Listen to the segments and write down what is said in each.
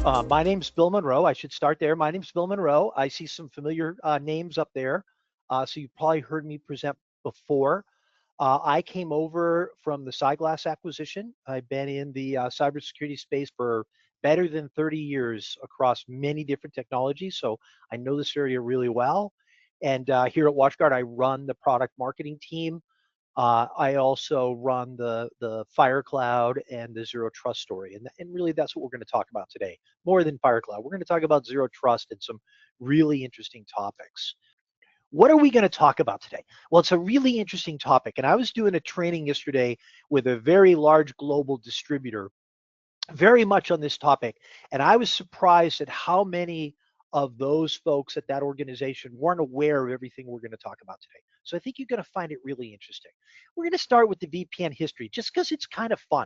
My name's Bill Monroe. I should start there. My name's Bill Monroe. I see some familiar names up there. So you've probably heard me present before. I came over from the Cyglass acquisition. I've been in the cybersecurity space for better than 30 years across many different technologies. So I know this area really well. And here at WatchGuard, I run the product marketing team. I also run the Fire Cloud and the Zero Trust story, and really that's what we're going to talk about today. More than Fire Cloud, we're going to talk about Zero Trust and some really interesting topics. What are we going to talk about today? Well, it's a really interesting topic, and I was doing a training yesterday with a very large global distributor, very much on this topic, and I was surprised at how many of those folks at that organization weren't aware of everything we're going to talk about today. So I think you're going to find it really interesting. We're going to start with the VPN history just because it's kind of fun.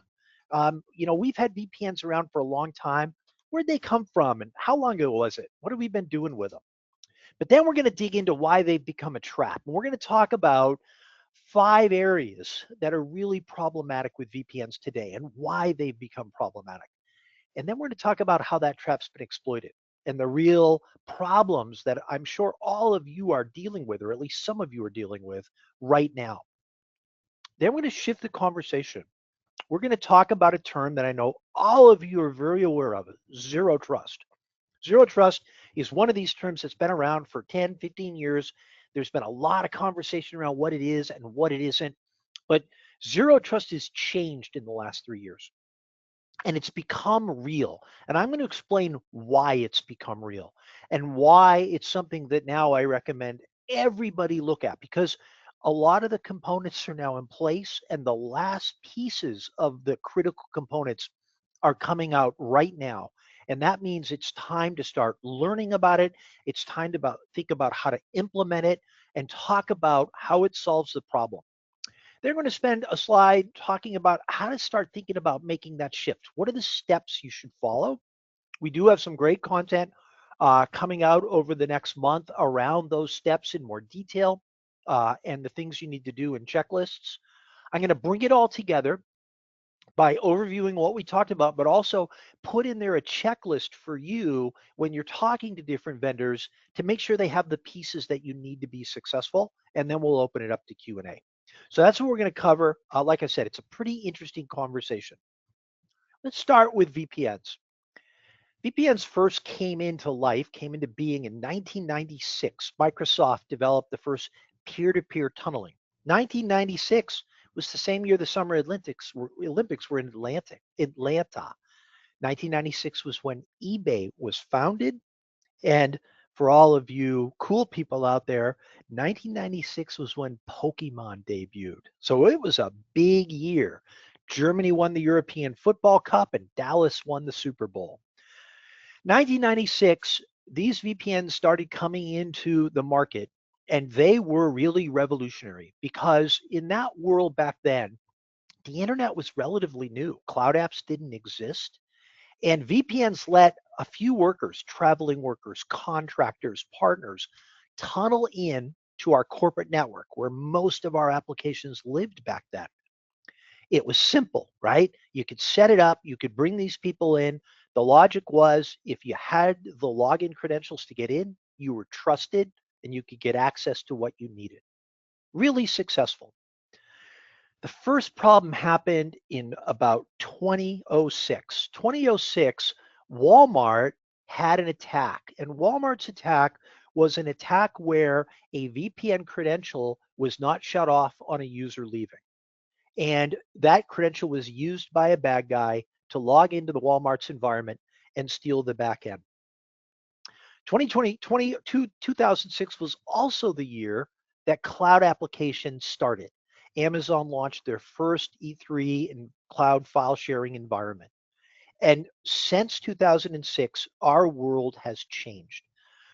We've had VPNs around for a long time. Where'd they come from and how long ago was it? What have we been doing with them? But then we're going to dig into why they've become a trap. And we're going to talk about 5 areas that are really problematic with VPNs today and why they've become problematic. And then we're going to talk about how that trap's been exploited and the real problems that I'm sure all of you are dealing with, or at least some of you are dealing with right now. Then we're going to shift the conversation. We're going to talk about a term that I know all of you are very aware of, zero trust. Zero trust is one of these terms that's been around for 10, 15 years. There's been a lot of conversation around what it is and what it isn't. But zero trust has changed in the last 3 years. And it's become real. And I'm going to explain why it's become real and why it's something that now I recommend everybody look at, because a lot of the components are now in place and the last pieces of the critical components are coming out right now. And that means it's time to start learning about it. It's time to think about how to implement it and talk about how it solves the problem. They're going to spend a slide talking about how to start thinking about making that shift. What are the steps you should follow? We do have some great content coming out over the next month around those steps in more detail and the things you need to do in checklists. I'm going to bring it all together by overviewing what we talked about, but also put in there a checklist for you when you're talking to different vendors to make sure they have the pieces that you need to be successful. And then we'll open it up to Q&A. So that's what we're going to cover. Like I said, it's a pretty interesting conversation. Let's start with VPNs. VPNs first came into being in 1996. Microsoft developed the first peer-to-peer tunneling. 1996 was the same year the Summer Olympics were in Atlanta. 1996 was when eBay was founded. And for all of you cool people out there, 1996 was when Pokemon debuted. So it was a big year. Germany won the European Football Cup and Dallas won the Super Bowl. 1996, these VPNs started coming into the market, and they were really revolutionary because in that world back then, the internet was relatively new. Cloud apps didn't exist. And VPNs let a few workers, traveling workers, contractors, partners, tunnel in to our corporate network where most of our applications lived back then. It was simple, right? You could set it up, you could bring these people in. The logic was if you had the login credentials to get in, you were trusted and you could get access to what you needed. Really successful. The first problem happened in about 2006. 2006, Walmart had an attack, and Walmart's attack was an attack where a VPN credential was not shut off on a user leaving. And that credential was used by a bad guy to log into the Walmart's environment and steal the back end. 2006 was also the year that cloud applications started. Amazon launched their first E3 and cloud file sharing environment. And since 2006, our world has changed.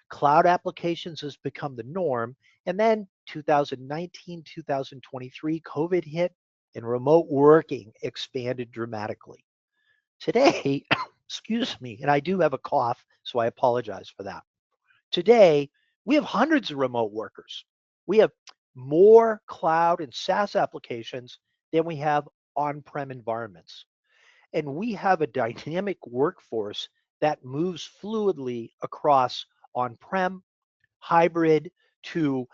Cloud applications has become the norm. And then 2019, 2023, COVID hit and remote working expanded dramatically. Today, excuse me, and I do have a cough, so I apologize for that. Today, we have hundreds of remote workers. We have more cloud and SaaS applications than we have on-prem environments. And we have a dynamic workforce that moves fluidly across on-prem, hybrid, to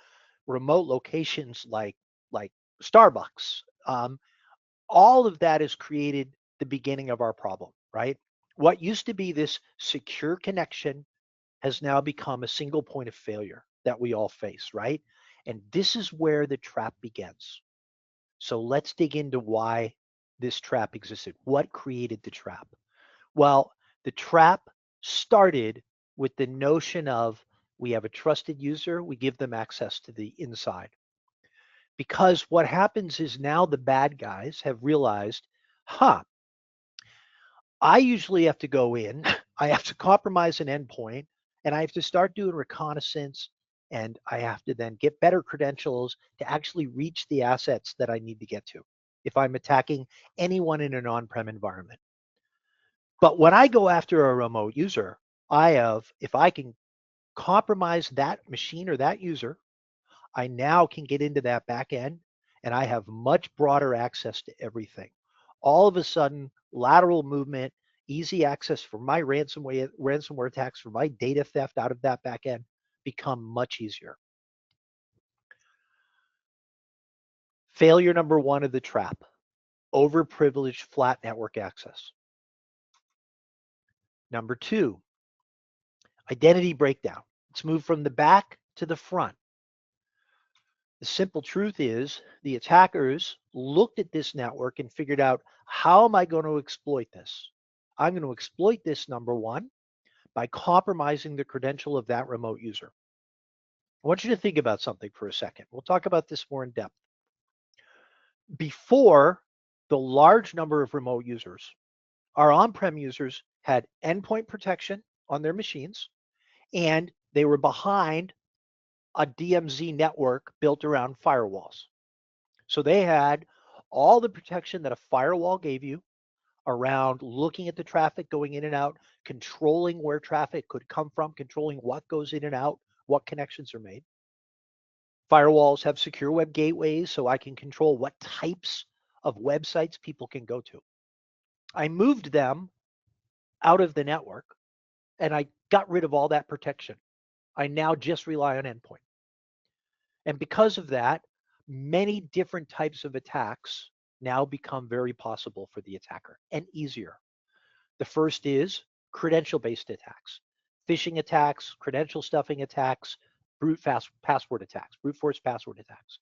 remote locations like Starbucks. All of that has created the beginning of our problem, right? What used to be this secure connection has now become a single point of failure that we all face, right? And this is where the trap begins. So let's dig into why this trap existed. What created the trap? Well, the trap started with the notion of we have a trusted user, we give them access to the inside. Because what happens is now the bad guys have realized, huh, I usually have to go in, I have to compromise an endpoint, and I have to start doing reconnaissance, and I have to then get better credentials to actually reach the assets that I need to get to if I'm attacking anyone in an on-prem environment. But when I go after a remote user, if I can compromise that machine or that user, I now can get into that back end and I have much broader access to everything. All of a sudden, lateral movement, easy access for my ransomware attacks, for my data theft out of that back end become much easier. Failure number one of the trap, overprivileged flat network access. Number two, identity breakdown. Let's move from the back to the front. The simple truth is the attackers looked at this network and figured out, how am I going to exploit this? I'm going to exploit this, number one, by compromising the credential of that remote user. I want you to think about something for a second. We'll talk about this more in depth. Before the large number of remote users, our on-prem users had endpoint protection on their machines, and they were behind a DMZ network built around firewalls. So they had all the protection that a firewall gave you around looking at the traffic going in and out, controlling where traffic could come from, controlling what goes in and out, what connections are made. Firewalls have secure web gateways, so I can control what types of websites people can go to. I moved them out of the network and I got rid of all that protection. I now just rely on endpoint. And because of that, many different types of attacks now become very possible for the attacker and easier. The first is credential-based attacks, phishing attacks, credential stuffing attacks, password attacks, brute force password attacks.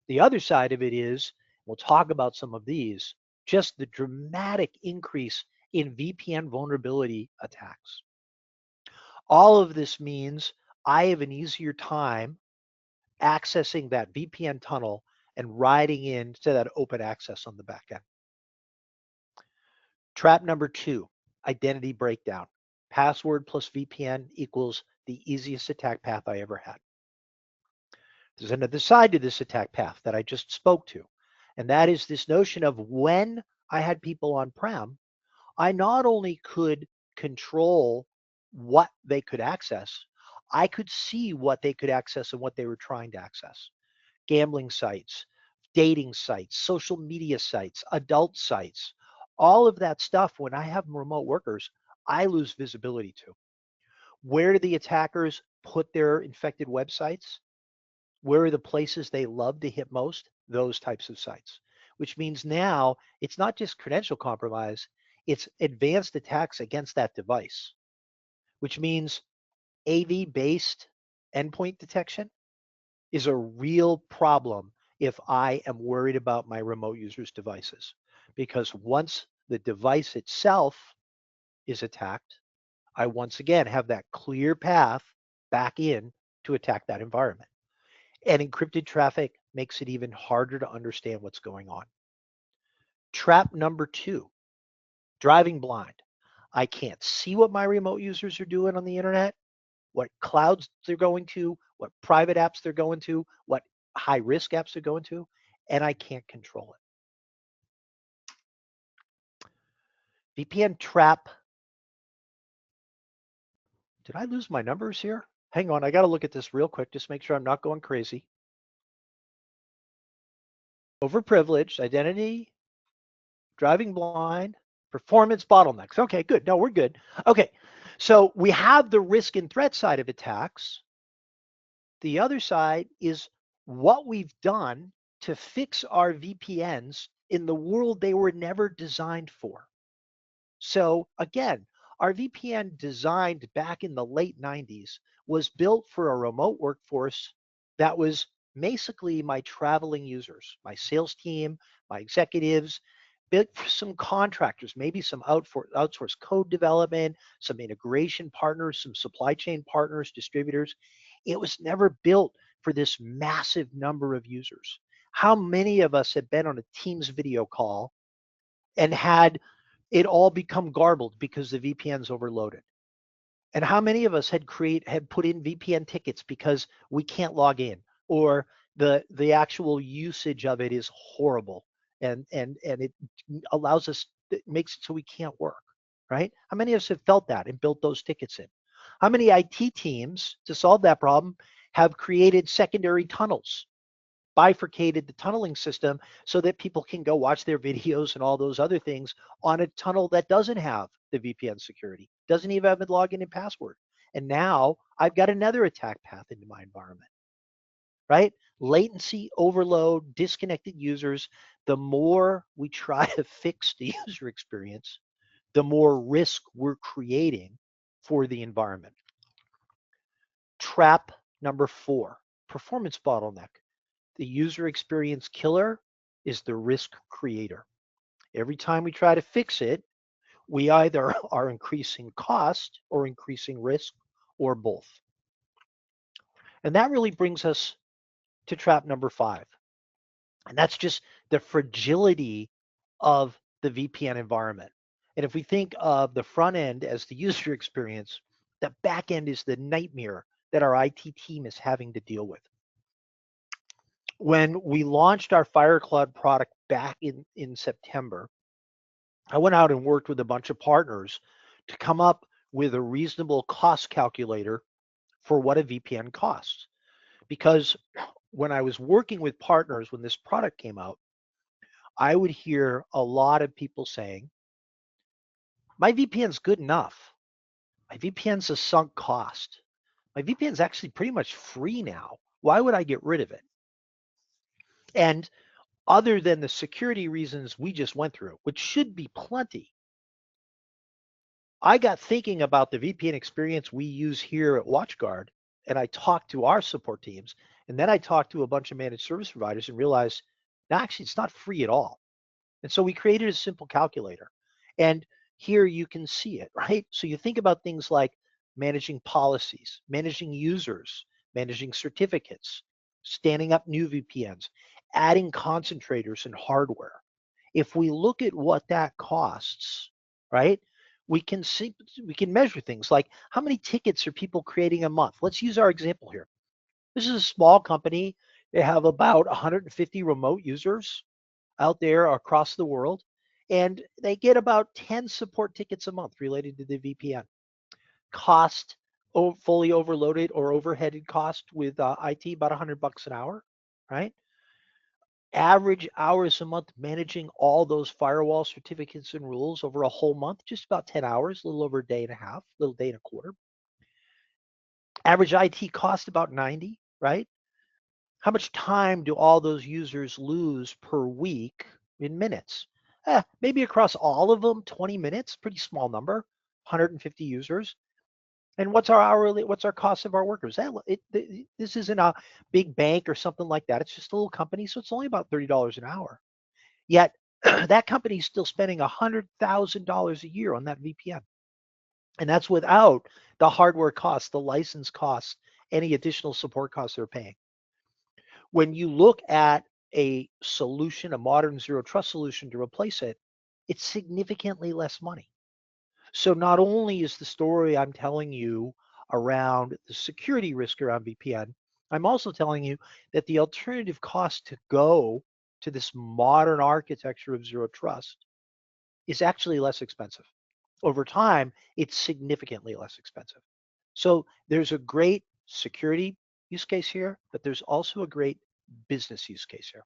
The other side of it is, we'll talk about some of these, just the dramatic increase in VPN vulnerability attacks. All of this means I have an easier time accessing that VPN tunnel and riding into that open access on the back end. Trap number two, identity breakdown. Password plus VPN equals the easiest attack path I ever had. There's another side to this attack path that I just spoke to, and that is this notion of when I had people on-prem, I not only could control what they could access, I could see what they could access and what they were trying to access. Gambling sites, dating sites, social media sites, adult sites, all of that stuff, when I have remote workers, I lose visibility to. Where do the attackers put their infected websites? Where are the places they love to hit most? Those types of sites, which means now it's not just credential compromise, it's advanced attacks against that device, which means AV-based endpoint detection is a real problem if I am worried about my remote users' devices. Because once the device itself is attacked, I once again have that clear path back in to attack that environment. And encrypted traffic makes it even harder to understand what's going on. Trap number two, driving blind. I can't see what my remote users are doing on the internet, what clouds they're going to, what private apps they're going to, what high risk apps they're going to, and I can't control it. VPN trap. Did I lose my numbers here? Hang on, I got to look at this real quick, just make sure I'm not going crazy. Overprivileged, identity, driving blind, Performance bottlenecks. Okay, good. No, we're good. Okay, so we have the risk and threat side of attacks. The other side is what we've done to fix our VPNs in the world they were never designed for. So again, our VPN designed back in the late 90s was built for a remote workforce that was basically my traveling users, my sales team, my executives, built for some contractors, maybe some outsourced code development, some integration partners, some supply chain partners, distributors. It was never built for this massive number of users. How many of us have been on a Teams video call and had it all become garbled because the VPN's overloaded? And how many of us had put in VPN tickets because we can't log in, or the actual usage of it is horrible, and it allows us, it makes it so we can't work, right? How many of us have felt that and built those tickets in? How many IT teams, to solve that problem, have created secondary tunnels, bifurcated the tunneling system so that people can go watch their videos and all those other things on a tunnel that doesn't have the VPN security, doesn't even have a login and password. And now I've got another attack path into my environment, right? Latency, overload, disconnected users. The more we try to fix the user experience, the more risk we're creating for the environment. Trap number 4, performance bottleneck. The user experience killer is the risk creator. Every time we try to fix it, we either are increasing cost or increasing risk, or both. And that really brings us to trap number 5. And that's just the fragility of the VPN environment. And if we think of the front end as the user experience, the back end is the nightmare that our IT team is having to deal with. When we launched our FireCloud product back in September, I went out and worked with a bunch of partners to come up with a reasonable cost calculator for what a VPN costs. Because when I was working with partners when this product came out, I would hear a lot of people saying, my VPN's good enough. My VPN's a sunk cost. My VPN's actually pretty much free now. Why would I get rid of it? And other than the security reasons we just went through, which should be plenty, I got thinking about the VPN experience we use here at WatchGuard, and I talked to our support teams, and then I talked to a bunch of managed service providers and realized, no, actually, it's not free at all. And so we created a simple calculator. And here you can see it, right? So you think about things like managing policies, managing users, managing certificates, standing up new VPNs, adding concentrators and hardware. If we look at what that costs, right? We can measure things like how many tickets are people creating a month. Let's use our example here. This is a small company. They have about 150 remote users out there across the world, and they get about 10 support tickets a month related to the VPN. Cost, fully overloaded or overheaded cost with IT, about $100 an hour, right? Average hours a month managing all those firewall certificates and rules over a whole month, just about 10 hours, a little over a day and a half, a little day and a quarter. Average IT cost about 90, right? How much time do all those users lose per week in minutes? Maybe across all of them, 20 minutes, pretty small number, 150 users. And what's our cost of our workers? This isn't a big bank or something like that. It's just a little company, so it's only about $30 an hour. Yet that company is still spending $100,000 a year on that VPN. And that's without the hardware costs, the license costs, any additional support costs they're paying. When you look at a solution, a modern zero trust solution to replace it, it's significantly less money. So not only is the story I'm telling you around the security risk around VPN, I'm also telling you that the alternative cost to go to this modern architecture of zero trust is actually less expensive. Over time, it's significantly less expensive. So there's a great security use case here, but there's also a great business use case here.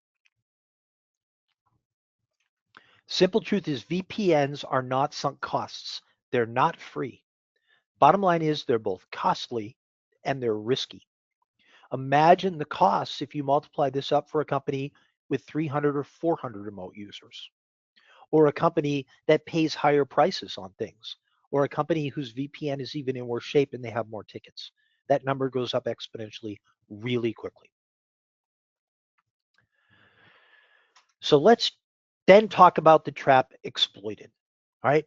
Simple truth is VPNs are not sunk costs. They're not free. Bottom line is they're both costly and they're risky. Imagine the costs if you multiply this up for a company with 300 or 400 remote users, or a company that pays higher prices on things, or a company whose VPN is even in worse shape and they have more tickets. That number goes up exponentially really quickly. So let's then talk about the trap exploited. All right.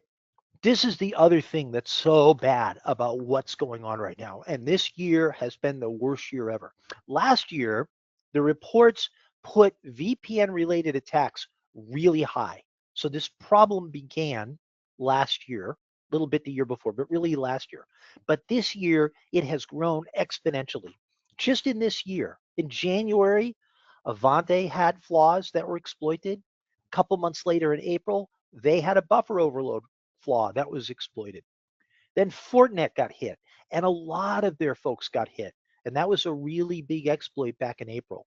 This is the other thing that's so bad about what's going on right now. And this year has been the worst year ever. Last year, the reports put VPN related attacks really high. So this problem began last year, a little bit the year before, but really last year. But this year, it has grown exponentially. Just in this year, in January, Avante had flaws that were exploited. A couple months later in April, they had a buffer overload flaw that was exploited. Then Fortinet got hit, and a lot of their folks got hit. And that was a really big exploit back in April.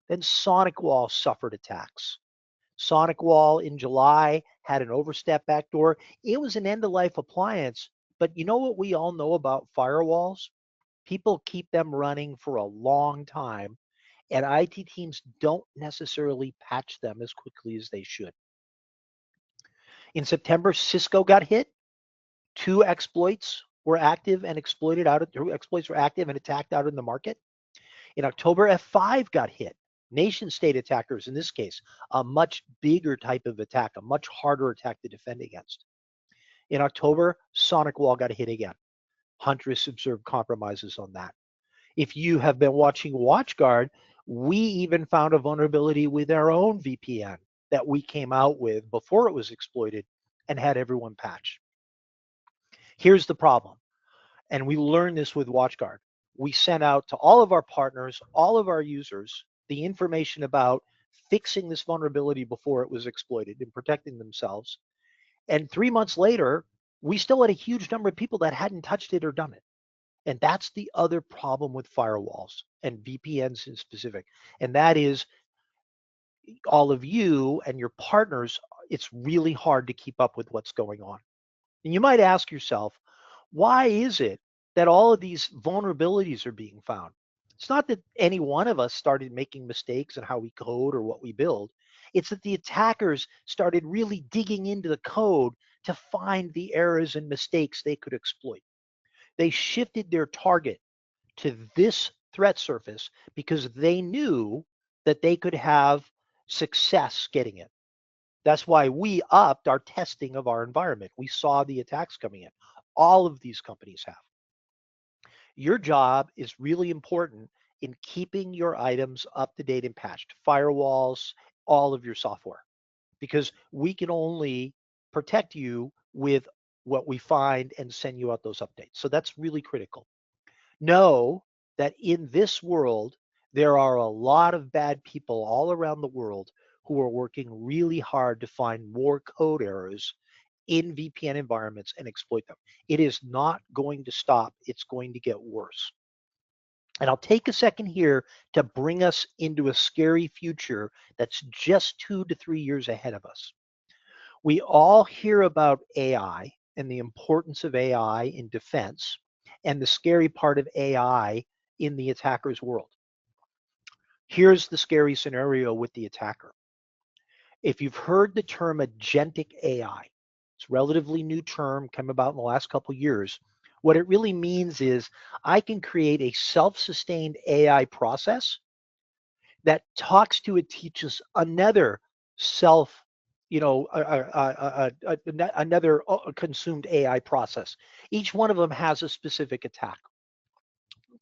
Then SonicWall suffered attacks. SonicWall in July had an overstep backdoor. It was an end of life appliance, but you know what we all know about firewalls? People keep them running for a long time, and IT teams don't necessarily patch them as quickly as they should. In September, Cisco got hit. Two exploits were active and exploited out. Two exploits were active and attacked out in the market. In October, F5 got hit. Nation state attackers, in this case, a much bigger type of attack, a much harder attack to defend against. In October, SonicWall got hit again. Huntress observed compromises on that. If you have been watching WatchGuard, we even found a vulnerability with our own VPN that we came out with before it was exploited and had everyone patch. Here's the problem, and we learned this with WatchGuard. We sent out to all of our partners, all of our users, the information about fixing this vulnerability before it was exploited and protecting themselves. And 3 months later, we still had a huge number of people that hadn't touched it or done it. And that's the other problem with firewalls and VPNs in specific. And that is all of you and your partners, it's really hard to keep up with what's going on. And you might ask yourself, why is it that all of these vulnerabilities are being found? It's not that any one of us started making mistakes in how we code or what we build. It's that the attackers started really digging into the code to find the errors and mistakes they could exploit. They shifted their target to this threat surface because they knew that they could have success getting it. That's why we upped our testing of our environment. We saw the attacks coming in. All of these companies have. Your job is really important in keeping your items up to date and patched, firewalls, all of your software, because we can only protect you with what we find and send you out those updates. So that's really critical. Know that in this world, there are a lot of bad people all around the world who are working really hard to find more code errors in VPN environments and exploit them. It is not going to stop. It's going to get worse. And I'll take a second here to bring us into a scary future that's just 2 to 3 years ahead of us. We all hear about AI and the importance of AI in defense and the scary part of AI in the attacker's world. Here's the scary scenario with the attacker. If you've heard the term agentic AI, it's a relatively new term, came about in the last couple of years. What it really means is I can create a self-sustained AI process that talks to it, teaches another self, another consumed AI process. Each one of them has a specific attack.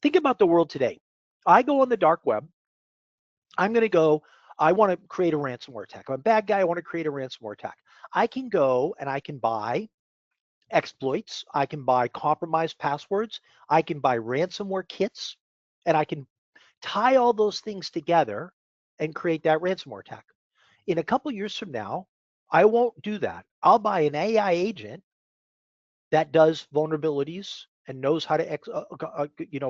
Think about the world today. I go on the dark web. I'm going to go, I want to create a ransomware attack. I'm a bad guy. I want to create a ransomware attack. I can go and I can buy exploits. I can buy compromised passwords. I can buy ransomware kits, and I can tie all those things together and create that ransomware attack. In a couple years from now, I won't do that. I'll buy an AI agent that does vulnerabilities and knows how to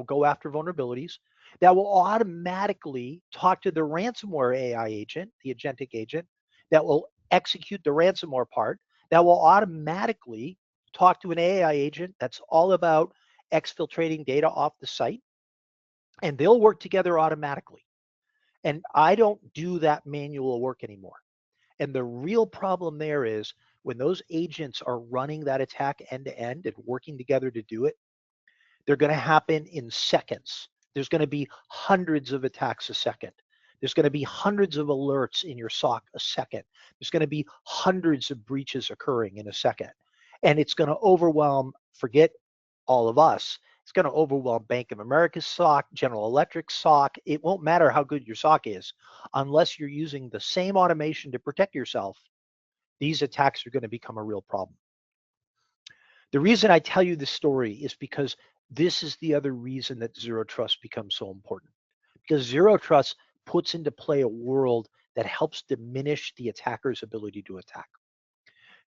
go after vulnerabilities, that will automatically talk to the ransomware AI agent, the agentic agent, that will execute the ransomware part that will automatically talk to an AI agent that's all about exfiltrating data off the site, and they'll work together automatically. And I don't do that manual work anymore. And the real problem there is when those agents are running that attack end to end and working together to do it, they're going to happen in seconds. There's going to be hundreds of attacks a second. There's going to be hundreds of alerts in your SOC a second. There's going to be hundreds of breaches occurring in a second. And it's going to overwhelm, forget all of us, it's going to overwhelm Bank of America's SOC, General Electric's SOC. It won't matter how good your SOC is unless you're using the same automation to protect yourself. These attacks are going to become a real problem. The reason I tell you this story is because this is the other reason that zero trust becomes so important. Because zero trust puts into play a world that helps diminish the attacker's ability to attack.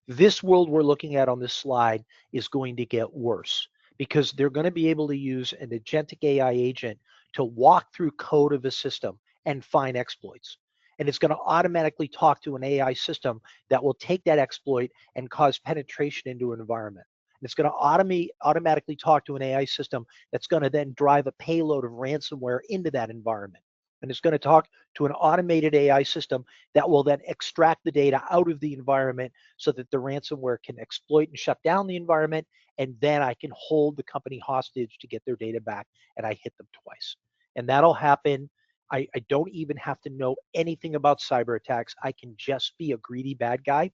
This world we're looking at on this slide is going to get worse because they're going to be able to use an agentic AI agent to walk through code of a system and find exploits. And it's going to automatically talk to an AI system that will take that exploit and cause penetration into an environment. And it's going to automatically talk to an AI system that's going to then drive a payload of ransomware into that environment. And it's going to talk to an automated AI system that will then extract the data out of the environment so that the ransomware can exploit and shut down the environment. And then I can hold the company hostage to get their data back, and I hit them twice. And that'll happen. I don't even have to know anything about cyber attacks. I can just be a greedy bad guy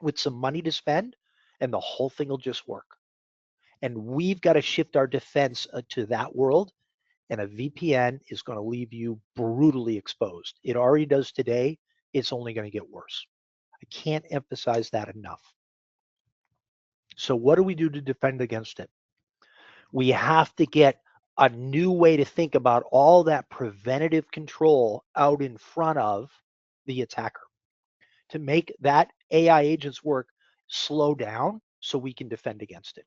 with some money to spend, and the whole thing will just work. And we've got to shift our defense to that world. And a VPN is going to leave you brutally exposed. It already does today. It's only going to get worse. I can't emphasize that enough. So what do we do to defend against it? We have to get a new way to think about all that preventative control out in front of the attacker to make that AI agent's work slow down so we can defend against it.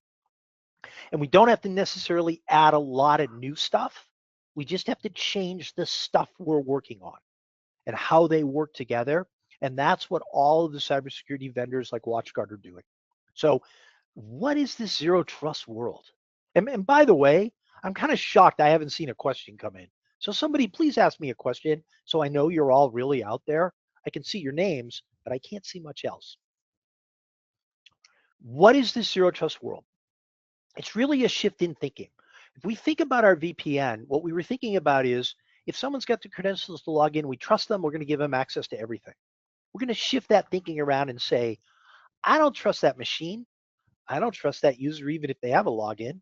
And we don't have to necessarily add a lot of new stuff. We just have to change the stuff we're working on and how they work together. And that's what all of the cybersecurity vendors like WatchGuard are doing. So what is this zero trust world? And by the way, I'm kind of shocked I haven't seen a question come in. So somebody please ask me a question so I know you're all really out there. I can see your names, but I can't see much else. What is this zero trust world? It's really a shift in thinking. If we think about our VPN, what we were thinking about is if someone's got the credentials to log in, we trust them, we're going to give them access to everything. We're going to shift that thinking around and say, I don't trust that machine. I don't trust that user even if they have a login.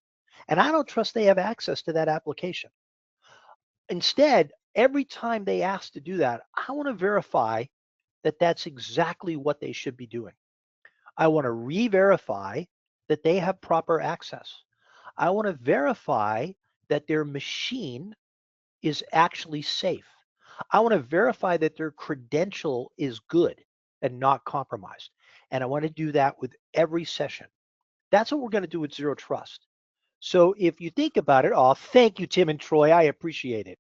And I don't trust they have access to that application. Instead, every time they ask to do that, I want to verify that that's exactly what they should be doing. I want to re-verify that they have proper access. I want to verify that their machine is actually safe. I want to verify that their credential is good and not compromised. And I want to do that with every session. That's what we're going to do with Zero Trust. So if you think about it, oh, thank you, Tim and Troy. I appreciate it.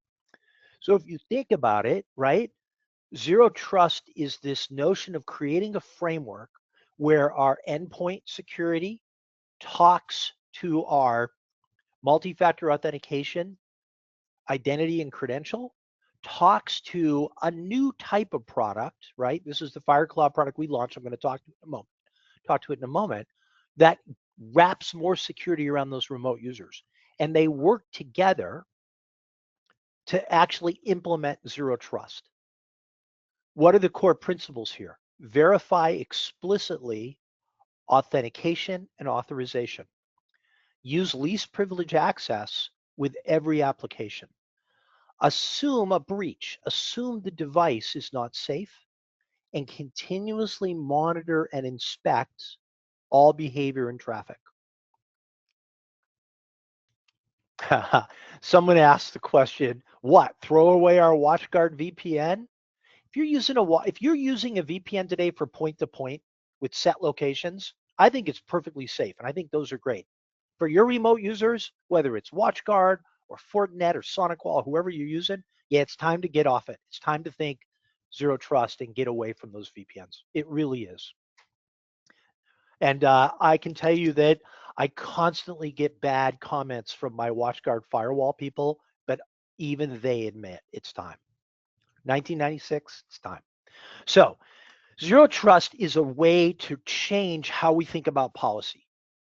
So if you think about it, right, Zero Trust is this notion of creating a framework where our endpoint security talks to our multi-factor authentication, identity and credential, talks to a new type of product, right? This is the FireCloud product we launched. I'm going to talk to it in a moment, that wraps more security around those remote users. And they work together to actually implement zero trust. What are the core principles here? Verify explicitly authentication and authorization. Use least privilege access with every application. Assume a breach, assume the device is not safe, and continuously monitor and inspect all behavior and traffic. Someone asked the question, what, throw away our WatchGuard VPN? If you're using a VPN today for point-to-point with set locations, I think it's perfectly safe, and I think those are great. For your remote users, whether it's WatchGuard or Fortinet or SonicWall, whoever you're using, yeah, it's time to get off it. It's time to think zero trust and get away from those VPNs. It really is. And I can tell you that I constantly get bad comments from my WatchGuard firewall people, but even they admit it's time. 1996, it's time. So zero trust is a way to change how we think about policy.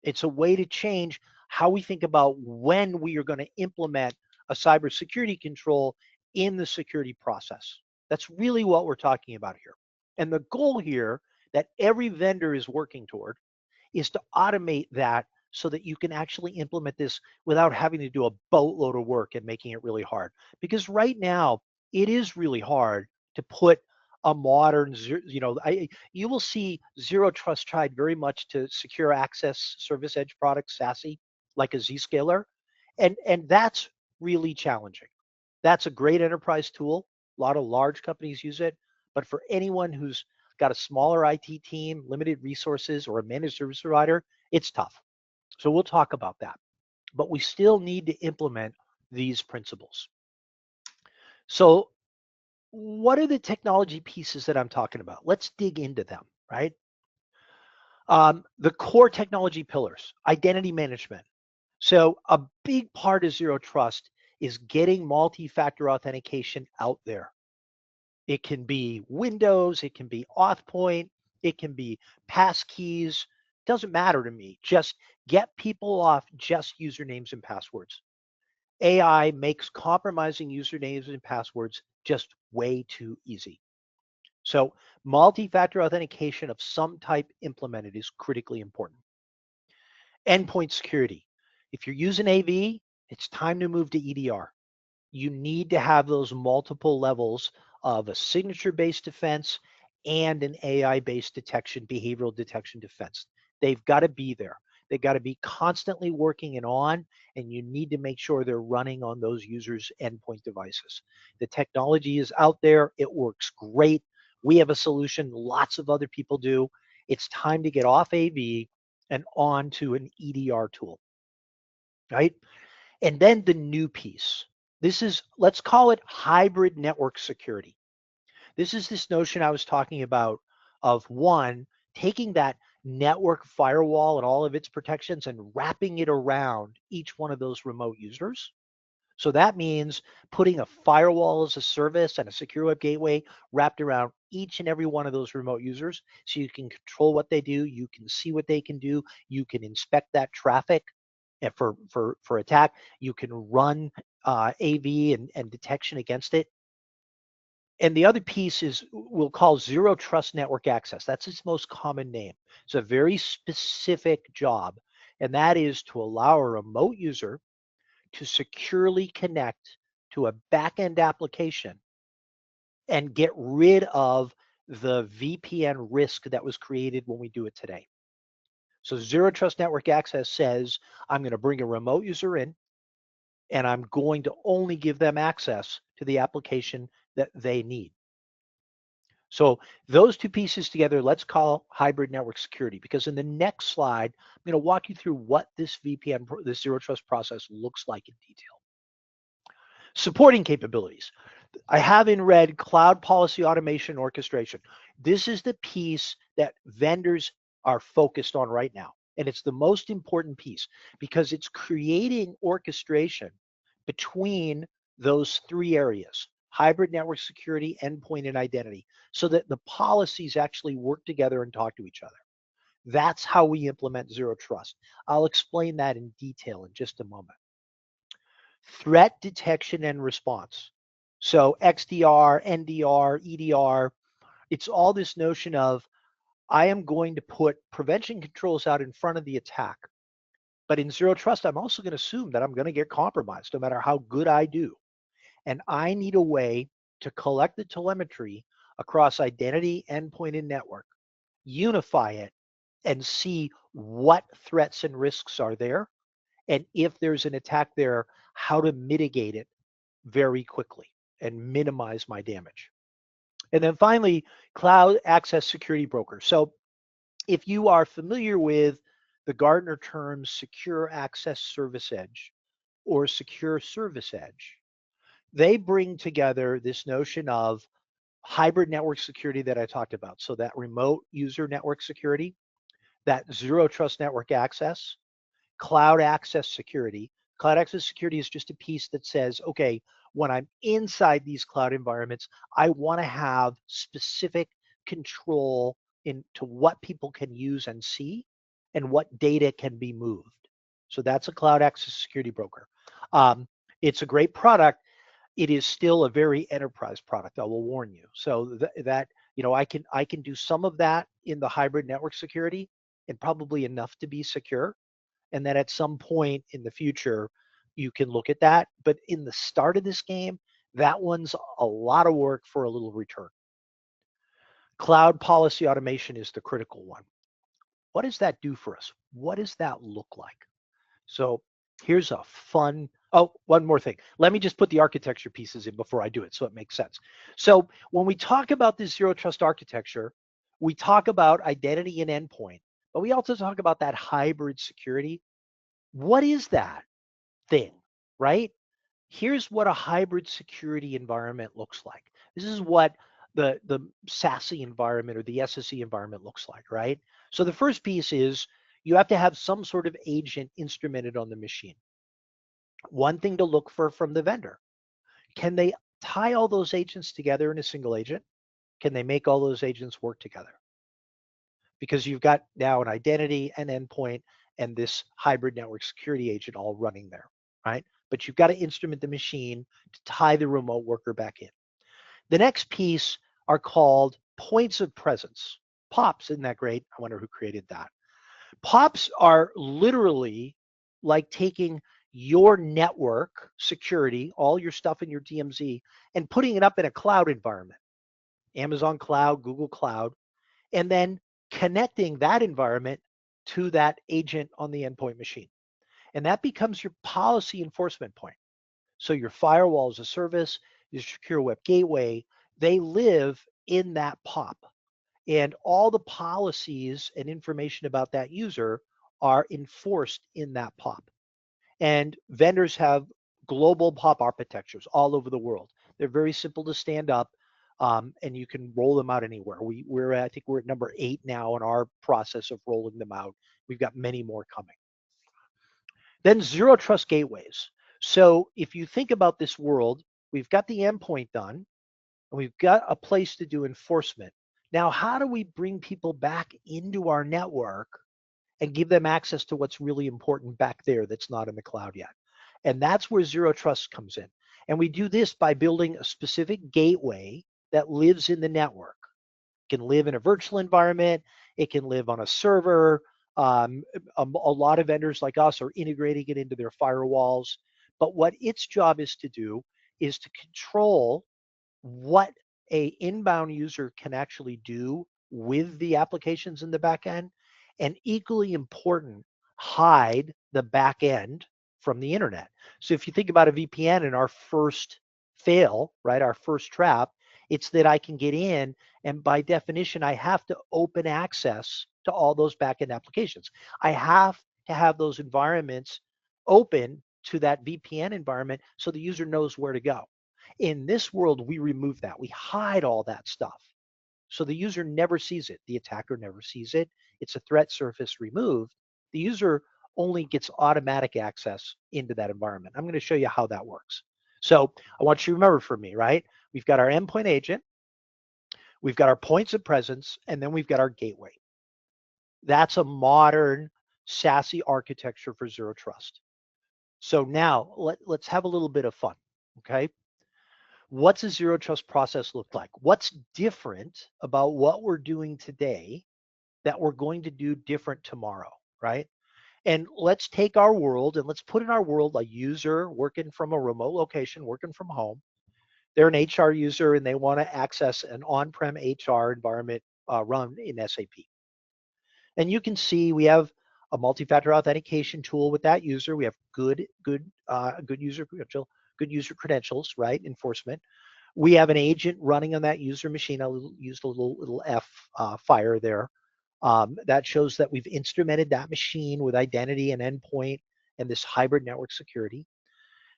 It's a way to change how we think about when we are going to implement a cybersecurity control in the security process. That's really what we're talking about here. And the goal here that every vendor is working toward is to automate that so that you can actually implement this without having to do a boatload of work and making it really hard. Because right now, it is really hard to put a modern, you will see zero trust tied very much to secure access service edge products, SASE, like a Zscaler. And that's really challenging. That's a great enterprise tool. A lot of large companies use it. But for anyone who's got a smaller IT team, limited resources, or a managed service provider, it's tough. So we'll talk about that. But we still need to implement these principles. So what are the technology pieces that I'm talking about? Let's dig into them, right? The core technology pillars, identity management. So a big part of zero trust is getting multi-factor authentication out there. It can be Windows, it can be AuthPoint, it can be passkeys. Doesn't matter to me. Just get people off just usernames and passwords. AI makes compromising usernames and passwords just way too easy. So multi-factor authentication of some type implemented is critically important. Endpoint security. If you're using AV, it's time to move to EDR. You need to have those multiple levels of a signature-based defense and an AI-based detection, behavioral detection defense. They've got to be there. They've got to be constantly working and on, and you need to make sure they're running on those users' endpoint devices. The technology is out there. It works great. We have a solution. Lots of other people do. It's time to get off AV and on to an EDR tool, right? And then the new piece. This is, let's call it hybrid network security. This is this notion I was talking about of one, taking that network firewall and all of its protections and wrapping it around each one of those remote users. So that means putting a firewall as a service and a secure web gateway wrapped around each and every one of those remote users so you can control what they do, you can see what they can do, you can inspect that traffic for attack, you can run AV and detection against it. And the other piece is we'll call zero trust network access. That's its most common name. It's a very specific job, and that is to allow a remote user to securely connect to a backend application and get rid of the VPN risk that was created when we do it today. So zero trust network access says I'm going to bring a remote user in and I'm going to only give them access to the application that they need. So those two pieces together, let's call hybrid network security, because in the next slide, I'm going to walk you through what this VPN, this zero trust process looks like in detail. Supporting capabilities. I have in red cloud policy automation orchestration. This is the piece that vendors are focused on right now. And it's the most important piece because it's creating orchestration between those three areas, hybrid network security, endpoint, and identity, so that the policies actually work together and talk to each other. That's how we implement zero trust. I'll explain that in detail in just a moment. Threat detection and response. So XDR, NDR, EDR, it's all this notion of I am going to put prevention controls out in front of the attack. But in zero trust, I'm also going to assume that I'm going to get compromised no matter how good I do. And I need a way to collect the telemetry across identity, endpoint, and network, unify it, and see what threats and risks are there. And if there's an attack there, how to mitigate it very quickly and minimize my damage. And then finally, cloud access security broker. So if you are familiar with the Gartner terms secure access service edge or secure service edge, they bring together this notion of hybrid network security that I talked about. So that remote user network security, that zero trust network access, cloud access security. Cloud access security is just a piece that says, okay, when I'm inside these cloud environments, I want to have specific control into what people can use and see and what data can be moved. So that's a cloud access security broker. Um, it's a great product. It is still a very enterprise product, I will warn you. So that I can do some of that in the hybrid network security and probably enough to be secure, and then at some point in the future you can look at that, but in the start of this game, that one's a lot of work for a little return. Cloud policy automation is the critical one. What does that do for us? What does that look like? So here's a fun, oh, one more thing. Let me just put the architecture pieces in before I do it so it makes sense. So when we talk about this zero trust architecture, we talk about identity and endpoint, but we also talk about that hybrid security. What is that thing, right? Here's what a hybrid security environment looks like. This is what the SASE environment or the SSE environment looks like, right? So the first piece is you have to have some sort of agent instrumented on the machine. One thing to look for from the vendor, can they tie all those agents together in a single agent? Can they make all those agents work together? Because you've got now an identity, an endpoint, and this hybrid network security agent all running there, right? But you've got to instrument the machine to tie the remote worker back in. The next piece are called points of presence. POPs, isn't that great? I wonder who created that. POPs are literally like taking your network security, all your stuff in your DMZ, and putting it up in a cloud environment, Amazon Cloud, Google Cloud, and then connecting that environment to that agent on the endpoint machine. And that becomes your policy enforcement point. So your firewall as a service, your secure web gateway, they live in that POP. And all the policies and information about that user are enforced in that POP. And vendors have global POP architectures all over the world. They're very simple to stand up, and you can roll them out anywhere. I think we're at number 8 now in our process of rolling them out. We've got many more coming. Then zero trust gateways. So if you think about this world, we've got the endpoint done, and we've got a place to do enforcement. Now, how do we bring people back into our network and give them access to what's really important back there that's not in the cloud yet? And that's where zero trust comes in. And we do this by building a specific gateway that lives in the network. It can live in a virtual environment. It can live on a server. A lot of vendors like us are integrating it into their firewalls. But what its job is to do is to control what a inbound user can actually do with the applications in the back end, and equally important, hide the back end from the internet. So if you think about a VPN in our first fail, right, our first trap, it's that I can get in, and by definition, I have to open access to all those backend applications. I have to have those environments open to that VPN environment so the user knows where to go. In this world, we remove that. We hide all that stuff. So the user never sees it. The attacker never sees it. It's a threat surface removed. The user only gets automatic access into that environment. I'm going to show you how that works. So I want you to remember for me, right? We've got our endpoint agent, we've got our points of presence, and then we've got our gateway. That's a modern SASE architecture for zero trust. So now let's have a little bit of fun, okay? What's a zero trust process look like? What's different about what we're doing today that we're going to do different tomorrow, right? And let's take our world and let's put in our world a user working from a remote location, working from home. They're an HR user and they want to access an on-prem HR environment run in SAP. And you can see we have a multi-factor authentication tool with that user. We have good user credentials, right? Enforcement. We have an agent running on that user machine. I'll use the little F fire there. That shows that we've instrumented that machine with identity and endpoint and this hybrid network security.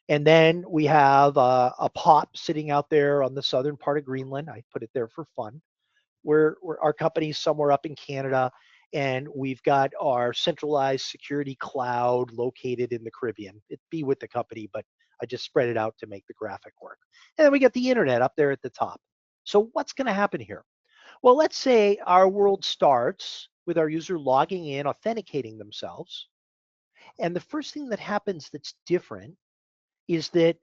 And then we have a POP sitting out there on the southern part of Greenland. I put it there for fun. We're our company's somewhere up in Canada, and we've got our centralized security cloud located in the Caribbean. It'd be with the company, but I just spread it out to make the graphic work. And then we got the internet up there at the top. So what's going to happen here? Well, let's say our world starts with our user logging in, authenticating themselves. And the first thing that happens that's different is that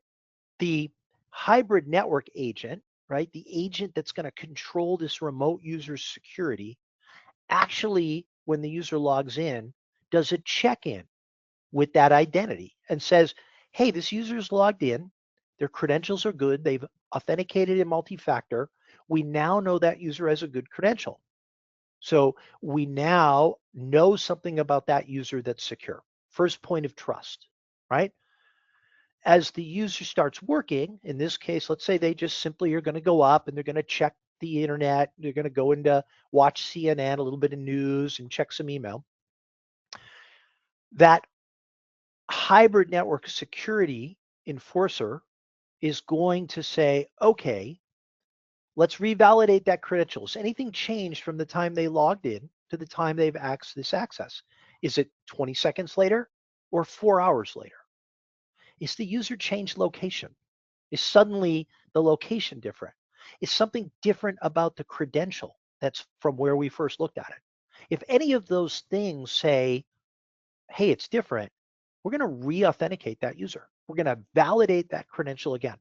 the hybrid network agent, right, the agent that's going to control this remote user's security, actually, when the user logs in, does a check in with that identity and says, hey, this user is logged in. Their credentials are good. They've authenticated in multi-factor. We now know that user has a good credential. So we now know something about that user that's secure. First point of trust, right? As the user starts working, in this case, let's say they just simply are going to go up and they're going to check the internet. They're going to go into watch CNN, a little bit of news, and check some email. That hybrid network security enforcer is going to say, okay, let's revalidate that credentials. Anything changed from the time they logged in to the time they've accessed this access? Is it 20 seconds later or 4 hours later? Is the user changed location? Is suddenly the location different? Is something different about the credential that's from where we first looked at it? If any of those things say, hey, it's different, we're going to re-authenticate that user. We're going to validate that credential again.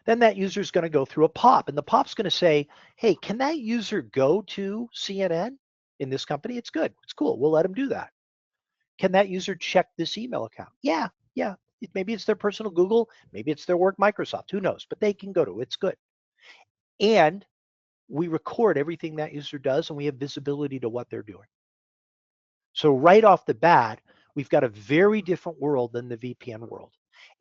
Then that user is going to go through a POP, and the POP's going to say, hey, can that user go to CNN in this company? It's good. It's cool. We'll let them do that. Can that user check this email account? Yeah. Maybe it's their personal Google. Maybe it's their work Microsoft. Who knows? But they can go to it. It's good. And we record everything that user does, and we have visibility to what they're doing. So right off the bat, we've got a very different world than the VPN world.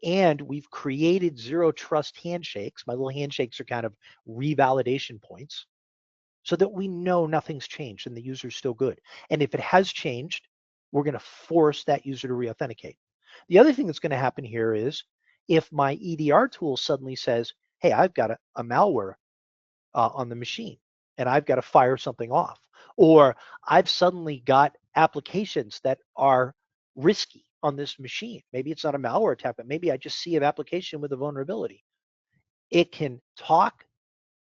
And we've created zero trust handshakes. My little handshakes are kind of revalidation points so that we know nothing's changed and the user's still good. And if it has changed, we're going to force that user to re-authenticate. The other thing that's going to happen here is if my EDR tool suddenly says, hey, I've got a malware on the machine and I've got to fire something off, or I've suddenly got applications that are risky on this machine. Maybe it's not a malware attack, but maybe I just see an application with a vulnerability. It can talk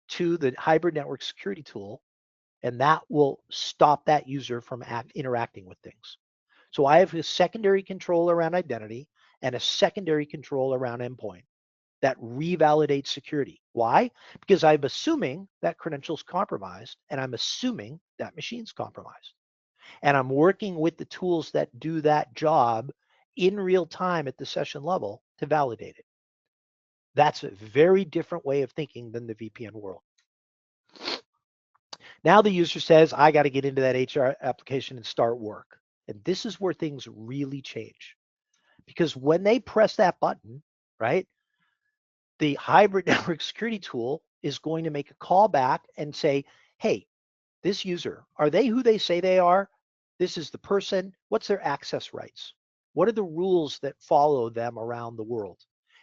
to the hybrid network security tool, and that will stop that user from interacting with things. So I have a secondary control around identity and a secondary control around endpoint that revalidates security. Why? Because I'm assuming that credential's compromised, and I'm assuming that machine's compromised. And I'm working with the tools that do that job in real time at the session level to validate it. That's a very different way of thinking than the VPN world. Now the user says, I got to get into that HR application and start work. And this is where things really change. Because when they press that button, right, the hybrid network security tool is going to make a call back and say, hey, this user, are they who they say they are? This is the person. What's their access rights? What are the rules that follow them around the world?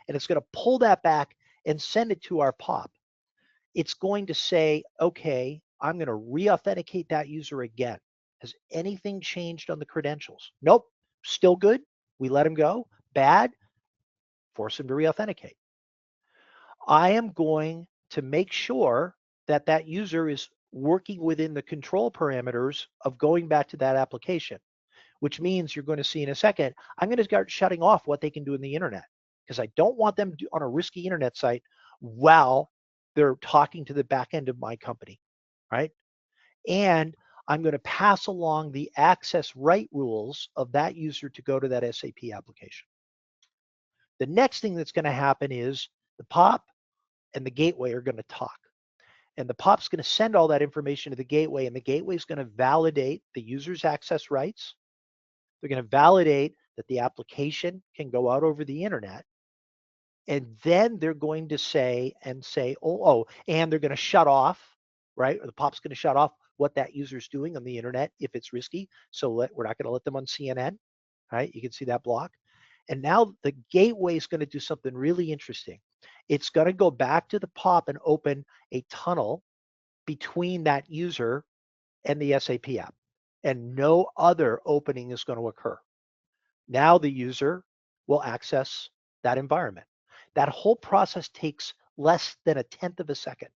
And it's going to pull that back and send it to our POP. It's going to say, okay, I'm going to re-authenticate that user again. Has anything changed on the credentials? Nope. Still good. We let him go. Bad. Force him to re-authenticate. I am going to make sure that that user is working within the control parameters of going back to that application, which means you're going to see in a second, I'm going to start shutting off what they can do in the internet because I don't want them to, on a risky internet site while they're talking to the back end of my company, right? And I'm going to pass along the access right rules of that user to go to that SAP application. The next thing that's going to happen is the POP and the gateway are going to talk. And the POP's going to send all that information to the gateway, and the gateway is going to validate the user's access rights. They're going to validate that the application can go out over the internet. And then they're going to say, and they're going to shut off, right? Or the POP's going to shut off what that user's doing on the internet if it's risky. So we're not going to let them on CNN, right? You can see that block. And now the gateway is going to do something really interesting. It's going to go back to the POP and open a tunnel between that user and the SAP app. And no other opening is going to occur. Now the user will access that environment. That whole process takes less than a tenth of a second.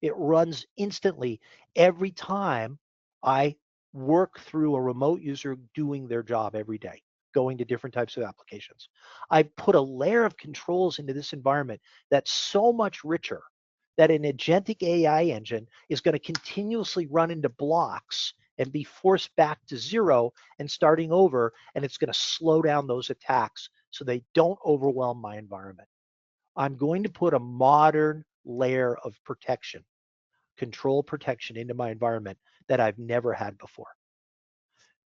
It runs instantly every time I work through a remote user doing their job every day, going to different types of applications. I put a layer of controls into this environment that's so much richer that an agentic AI engine is going to continuously run into blocks and be forced back to zero and starting over, and it's going to slow down those attacks so they don't overwhelm my environment. I'm going to put a modern layer of protection, control protection into my environment that I've never had before.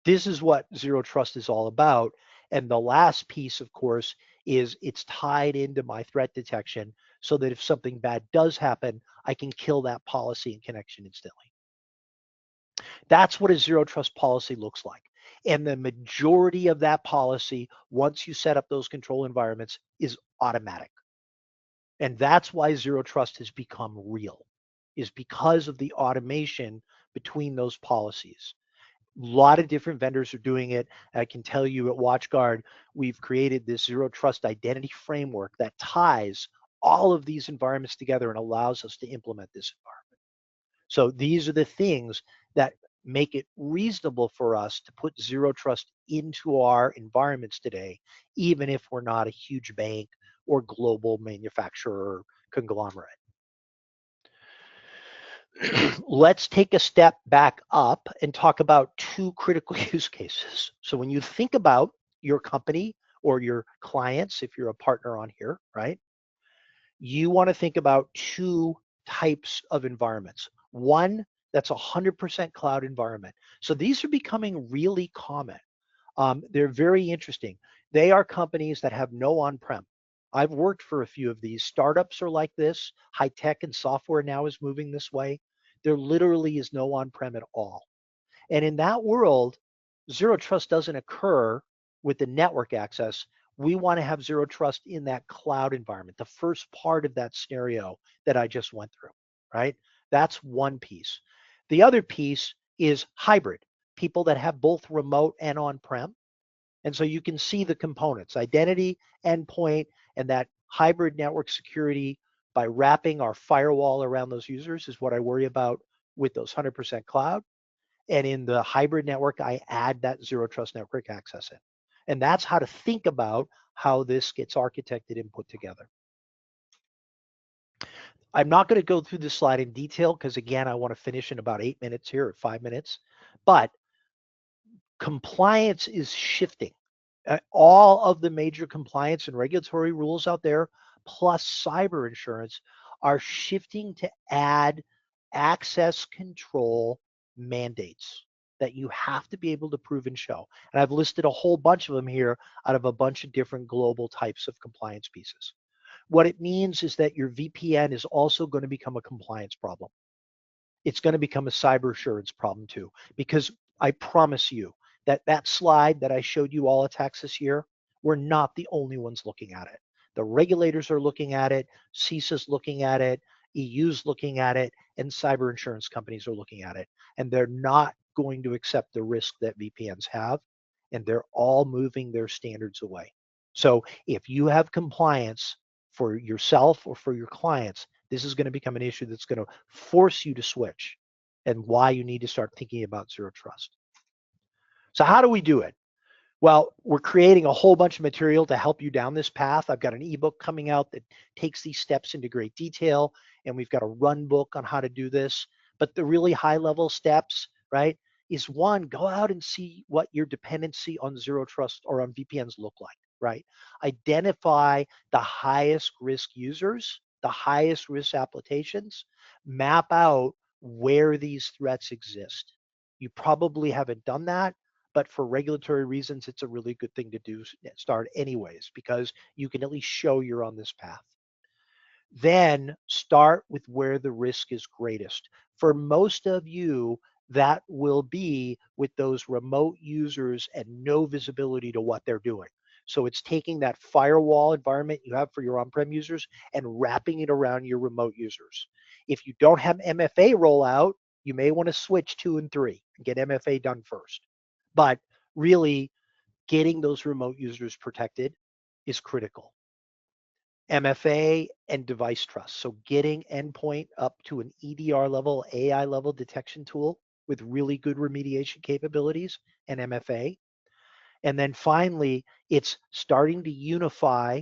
This is what zero trust is all about. And the last piece, of course, is it's tied into my threat detection so that if something bad does happen, I can kill that policy and connection instantly. That's what a zero trust policy looks like. And the majority of that policy, once you set up those control environments, is automatic. And that's why zero trust has become real, is because of the automation between those policies. A lot of different vendors are doing it. I can tell you at WatchGuard, we've created this zero trust identity framework that ties all of these environments together and allows us to implement this environment. So these are the things that make it reasonable for us to put zero trust into our environments today, even if we're not a huge bank or global manufacturer conglomerate. Let's take a step back up and talk about two critical use cases. So when you think about your company or your clients, if you're a partner on here, right, you want to think about two types of environments. One that's 100% cloud environment. So these are becoming really common. They're very interesting. They are companies that have no on-prem. I've worked for a few of these. Startups are like this. High tech and software now is moving this way. There literally is no on-prem at all. And in that world, zero trust doesn't occur with the network access. We want to have zero trust in that cloud environment, the first part of that scenario that I just went through, right? That's one piece. The other piece is hybrid, people that have both remote and on-prem. And so you can see the components, identity, endpoint, and that hybrid network security by wrapping our firewall around those users is what I worry about with those 100% cloud. And in the hybrid network, I add that zero trust network access in. And that's how to think about how this gets architected and put together. I'm not going to go through this slide in detail because, again, I want to finish in about 8 minutes here or 5 minutes. But compliance is shifting. All of the major compliance and regulatory rules out there, plus cyber insurance, are shifting to add access control mandates that you have to be able to prove and show. And I've listed a whole bunch of them here out of a bunch of different global types of compliance pieces. What it means is that your VPN is also going to become a compliance problem. It's going to become a cyber assurance problem too, because I promise you that that slide that I showed you all attacks this year, we're not the only ones looking at it. The regulators are looking at it, CISA's looking at it, EU's looking at it, and cyber insurance companies are looking at it. And they're not going to accept the risk that VPNs have, and they're all moving their standards away. So if you have compliance for yourself or for your clients, this is going to become an issue that's going to force you to switch, and why you need to start thinking about zero trust. So how do we do it? Well, we're creating a whole bunch of material to help you down this path. I've got an ebook coming out that takes these steps into great detail, and we've got a run book on how to do this. But the really high level steps, right, is one, go out and see what your dependency on zero trust or on VPNs look like, right? Identify the highest risk users, the highest risk applications, map out where these threats exist. You probably haven't done that, but for regulatory reasons, it's a really good thing to do, start anyways, because you can at least show you're on this path. Then start with where the risk is greatest. For most of you, that will be with those remote users and no visibility to what they're doing. So it's taking that firewall environment you have for your on-prem users and wrapping it around your remote users. If you don't have MFA rollout, you may want to switch 2 and 3 and get MFA done first. But really, getting those remote users protected is critical. MFA and device trust. So getting endpoint up to an EDR level, AI level detection tool with really good remediation capabilities and MFA. And then finally, it's starting to unify,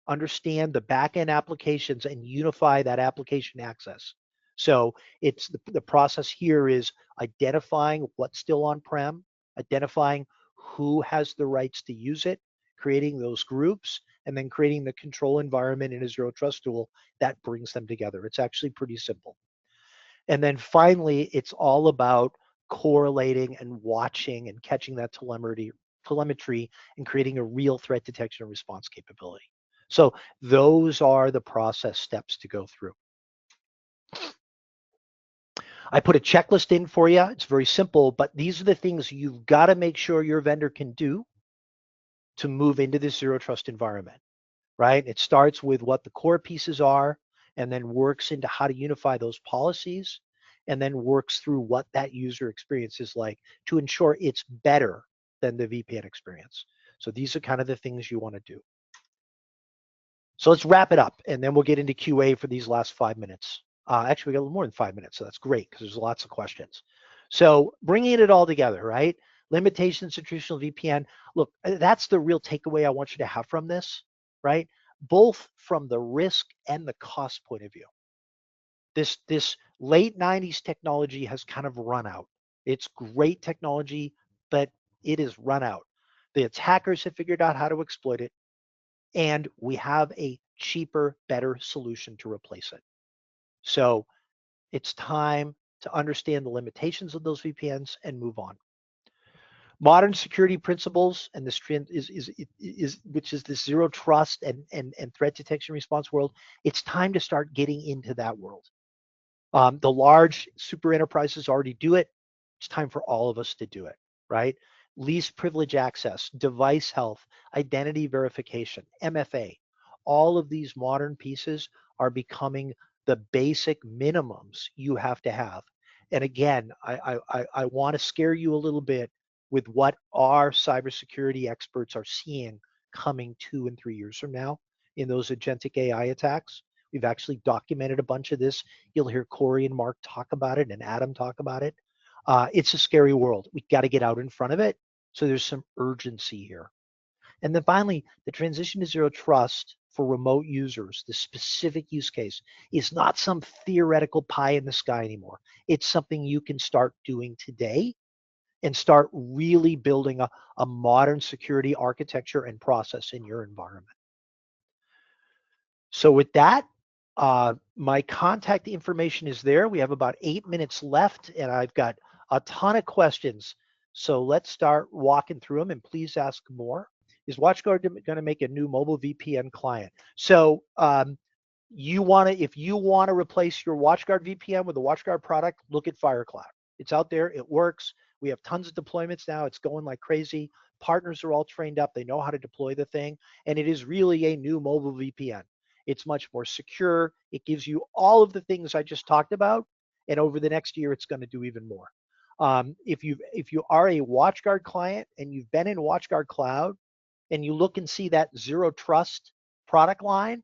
understand the backend applications and unify that application access. So it's the process here is identifying what's still on-prem, identifying who has the rights to use it, creating those groups, and then creating the control environment in a zero trust tool that brings them together. It's actually pretty simple. And then finally, it's all about correlating and watching and catching that telemetry and creating a real threat detection and response capability. So those are the process steps to go through. I put a checklist in for you. It's very simple, but these are the things you've got to make sure your vendor can do to move into this zero trust environment, right? It starts with what the core pieces are and then works into how to unify those policies and then works through what that user experience is like to ensure it's better than the VPN experience. So these are kind of the things you want to do. So let's wrap it up and then we'll get into QA for these last 5 minutes. Actually, we got a little more than 5 minutes, so that's great because there's lots of questions. So bringing it all together, right? Limitations to traditional VPN. Look, that's the real takeaway I want you to have from this, right? Both from the risk and the cost point of view. This late 90s technology has kind of run out. It's great technology, but it is run out. The attackers have figured out how to exploit it, and we have a cheaper, better solution to replace it. So it's time to understand the limitations of those VPNs and move on. Modern security principles and this trend is which is this zero trust and threat detection response world. It's time to start getting into that world. The large super enterprises already do it. It's time for all of us to do it, right? Least privilege access, device health, identity verification, MFA. All of these modern pieces are becoming the basic minimums you have to have. And again, I want to scare you a little bit with what our cybersecurity experts are seeing coming 2 and 3 years from now in those agentic AI attacks. We've actually documented a bunch of this. You'll hear Corey and Mark talk about it and Adam talk about it. It's a scary world. We got to get out in front of it. So there's some urgency here. And then finally, the transition to zero trust for remote users, the specific use case, is not some theoretical pie in the sky anymore. It's something you can start doing today and start really building a modern security architecture and process in your environment. So with that, my contact information is there. We have about 8 minutes left and I've got a ton of questions. So let's start walking through them and please ask more. Is WatchGuard going to make a new mobile VPN client? So if you want to replace your WatchGuard VPN with a WatchGuard product, look at FireCloud. It's out there. It works. We have tons of deployments now. It's going like crazy. Partners are all trained up. They know how to deploy the thing. And it is really a new mobile VPN. It's much more secure. It gives you all of the things I just talked about. And over the next year, it's going to do even more. If you are a WatchGuard client and you've been in WatchGuard Cloud and you look and see that zero trust product line,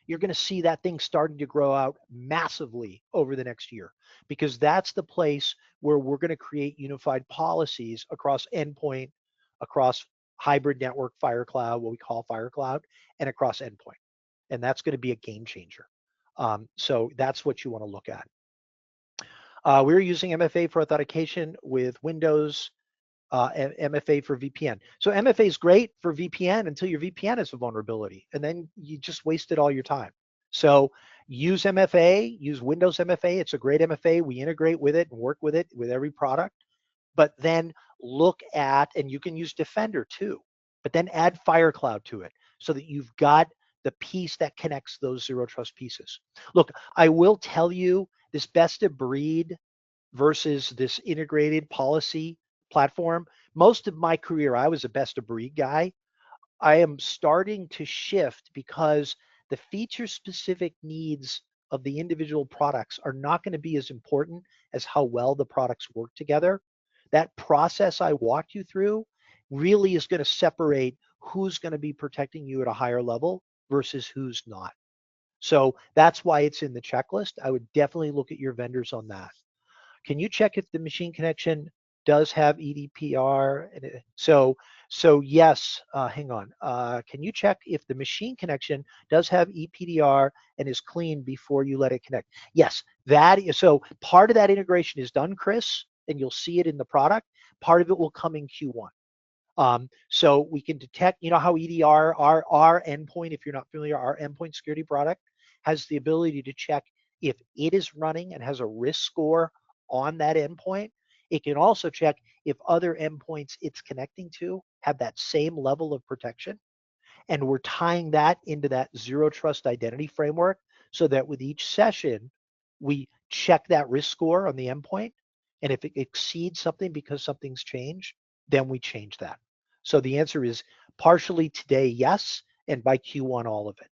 you're going to see that thing starting to grow out massively over the next year, because that's the place where we're going to create unified policies across endpoint, across hybrid network FireCloud, what we call FireCloud, and across endpoint. And that's going to be a game changer. So that's what you want to look at. We're using MFA for authentication with Windows, MFA for VPN. So MFA is great for VPN until your VPN is a vulnerability, and then you just wasted all your time. So use MFA, use Windows MFA. It's a great MFA. We integrate with it and work with it with every product. But then look at, and you can use Defender too, but then add FireCloud to it so that you've got the piece that connects those zero trust pieces. Look, I will tell you, this best of breed versus this integrated policy platform. Most of my career, I was a best of breed guy. I am starting to shift because the feature specific needs of the individual products are not going to be as important as how well the products work together. That process I walked you through really is going to separate who's going to be protecting you at a higher level versus who's not. So that's why it's in the checklist. I would definitely look at your vendors on that. Can you check if the machine connection does have EDPR? So yes, hang on. Can you check if the machine connection does have EPDR and is clean before you let it connect? Yes, that is, so part of that integration is done, Chris, and you'll see it in the product. Part of it will come in Q1. So we can detect, you know how EDR, our endpoint, if you're not familiar, our endpoint security product has the ability to check if it is running and has a risk score on that endpoint. It can also check if other endpoints it's connecting to have that same level of protection. And we're tying that into that zero trust identity framework so that with each session, we check that risk score on the endpoint. And if it exceeds something because something's changed, then we change that. So the answer is partially today, yes, and by Q1, all of it.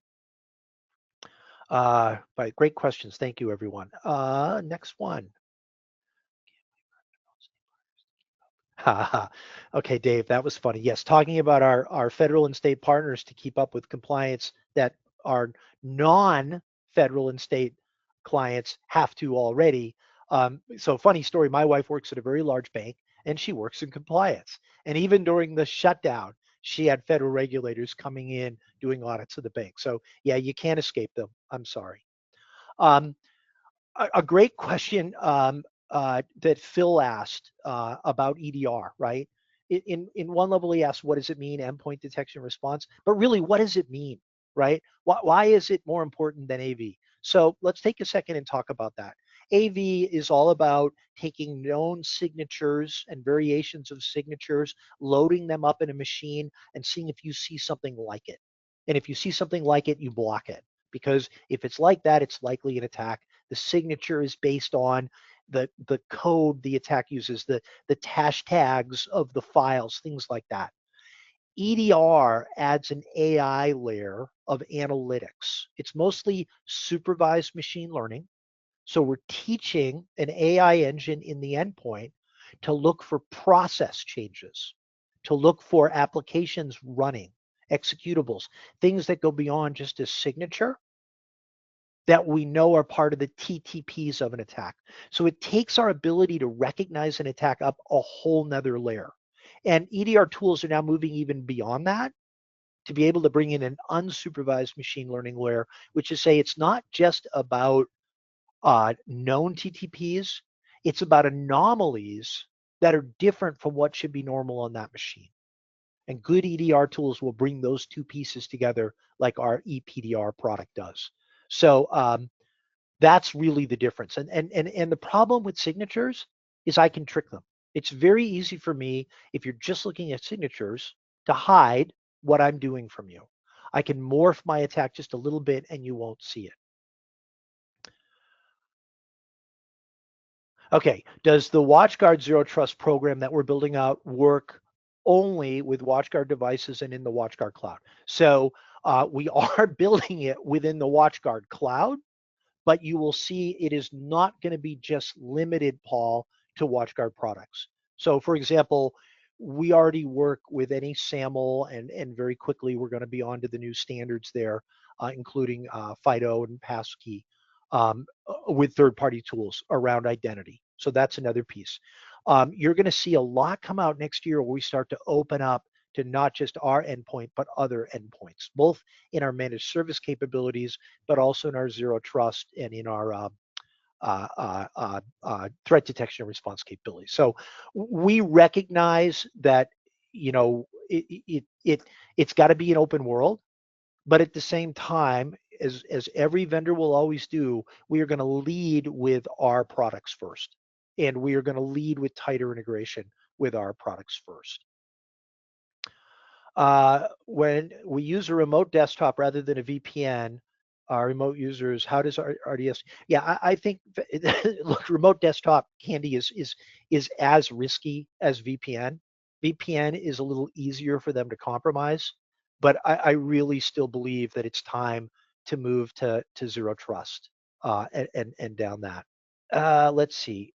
But great questions. Thank you, everyone. Next one. Okay, Dave, that was funny. Yes, talking about our federal and state partners to keep up with compliance that our non-federal and state clients have to already. So funny story, my wife works at a very large bank and she works in compliance. And even during the shutdown, she had federal regulators coming in doing audits of the bank. So yeah, you can't escape them. I'm sorry. Um, a great question that Phil asked about EDR, right? In one level, he asked, what does it mean, endpoint detection response? But really, what does it mean, right? Why is it more important than AV? So let's take a second and talk about that. AV is all about taking known signatures and variations of signatures, loading them up in a machine, and seeing if you see something like it. And if you see something like it, you block it. Because if it's like that, it's likely an attack. The signature is based on the code the attack uses, the hashtags of the files, things like that. EDR adds an AI layer of analytics. It's mostly supervised machine learning. So we're teaching an AI engine in the endpoint to look for process changes, to look for applications running, executables, things that go beyond just a signature that we know are part of the TTPs of an attack. So it takes our ability to recognize an attack up a whole nother layer. And EDR tools are now moving even beyond that to be able to bring in an unsupervised machine learning layer, which is say it's not just about known TTPs, it's about anomalies that are different from what should be normal on that machine. And good EDR tools will bring those two pieces together like our EPDR product does. So that's really the difference. And the problem with signatures is I can trick them. It's very easy for me, if you're just looking at signatures, to hide what I'm doing from you. I can morph my attack just a little bit and you won't see it. Okay, does the WatchGuard Zero Trust program that we're building out work only with WatchGuard devices and in the WatchGuard cloud? So we are building it within the WatchGuard cloud, but you will see it is not going to be just limited, Paul, to WatchGuard products. So for example, we already work with any SAML, and very quickly we're going to be on to the new standards there, including FIDO and passkey, with third-party tools around identity. So that's another piece. You're going to see a lot come out next year where we start to open up to not just our endpoint, but other endpoints, both in our managed service capabilities, but also in our zero trust and in our threat detection and response capabilities. So we recognize that, you know, it's got to be an open world, but at the same time, as every vendor will always do, we are going to lead with our products first, and we are going to lead with tighter integration with our products first. When we use a remote desktop rather than a VPN, our remote users, how does our RDS? Yeah, I think look, remote desktop candy is as risky as VPN. VPN is a little easier for them to compromise. but I really still believe that it's time to move to zero trust and down that. Let's see.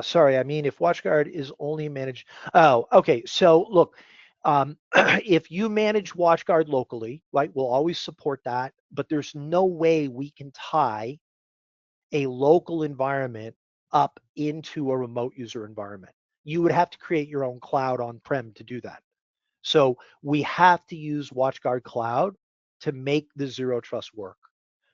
Sorry, I mean, if WatchGuard is only managed. Oh, okay. So look, if you manage WatchGuard locally, right, we'll always support that, but there's no way we can tie a local environment up into a remote user environment. You would have to create your own cloud on-prem to do that. So we have to use WatchGuard Cloud to make the zero trust work.